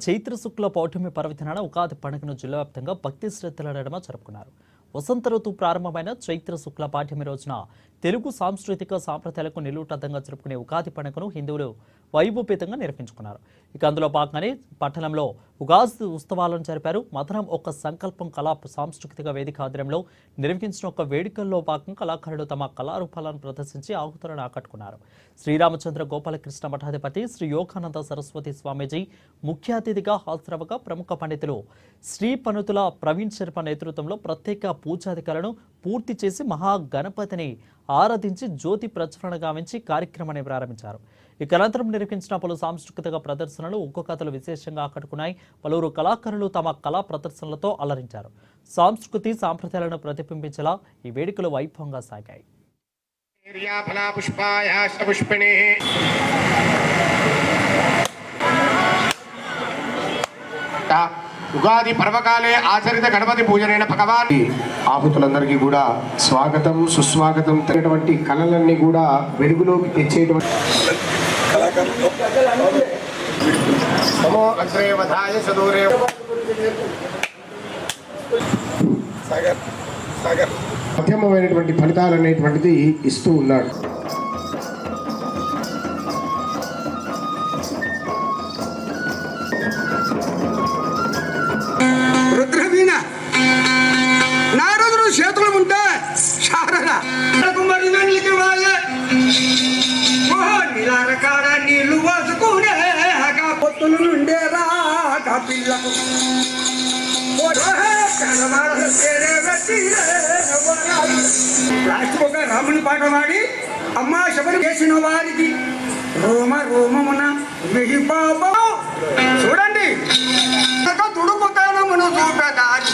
చైత్ర శుక్ల పౌర్ణమి పర్వదినాన ఉగాది పండుగను జిల్లా వ్యాప్తంగా భక్తి శ్రద్ధల నడుమ జరుపుకున్నారు. వసంత ఋతువు ప్రారంభమైన చైత్ర శుక్ల పౌర్ణమి రోజున తెలుగు సాంస్కృతిక సాంప్రదాయాలకు నిలువుటద్దంగా జరుపుకునే ఉగాది పండుగను హిందువులు వైభవపేతంగా నిర్వహించుకున్నారు. ఇక అందులో భాగంగానే పట్టణంలో ఉగాది ఉత్సవాలను జరిపారు. మధురం ఒక సంకల్పం కళా సాంస్కృతిక వేదిక ఆధ్వర్యంలో నిర్వహించిన ఒక వేడుకల్లో భాగంగా కళాకారులు తమ కళారూపాలను ప్రదర్శించి ఆహుతులను ఆకట్టుకున్నారు. శ్రీరామచంద్ర గోపాలకృష్ణ మఠాధిపతి శ్రీ యోగానంద సరస్వతి స్వామీజీ ముఖ్య అతిథిగా హాజరవగా ప్రముఖ పండితులు శ్రీ పనుతుల ప్రవీణ్ శర్మ నేతృత్వంలో ప్రత్యేక పూజాధికారులను పూర్తి చేసి మహాగణపతిని ఆరాధించి జ్యోతి ప్రజ్వలన గావించి కార్యక్రమాన్ని ప్రారంభించారు. ఇక అనంతరం నిర్వహించిన పలు సాంస్కృతిక ప్రదర్శనలు ఒక్కో కథలు విశేషంగా ఆకట్టుకున్నాయి. పలువురు కళాకారులు తమ కళా ప్రదర్శనలతో అలరించారు. సాంస్కృతి సాంప్రదాయాలను ప్రతిబింబించేలా ఈ వేడుకలు వైభవంగా సాగాయి. ఉగాది పర్వకాలే ఆచరిత గణపతి పూజనైన భగవాన్ ఆహుతులందరికీ కూడా స్వాగతం సుస్వాగతం. తగినటువంటి కళలన్నీ కూడా వెలుగులోకి తెచ్చేటువంటి మధ్యమైనటువంటి ఫలితాలు అనేటువంటిది ఇస్తూ ఉన్నాడు. రుద్రవీణ నారదుడు చేతులు ఉంటే శారద నిలరకాడ నీళ్లు వాసుకునే పొత్తులు నుండేరా పిల్లకు లాస్ట్ ఒక రాముని పాట పాడి అమ్మా శబరి చేసిన వారికి రోమ రోమమున వెయ్యి పాపం చూడండి తుడుపుతానమును చూపెదారి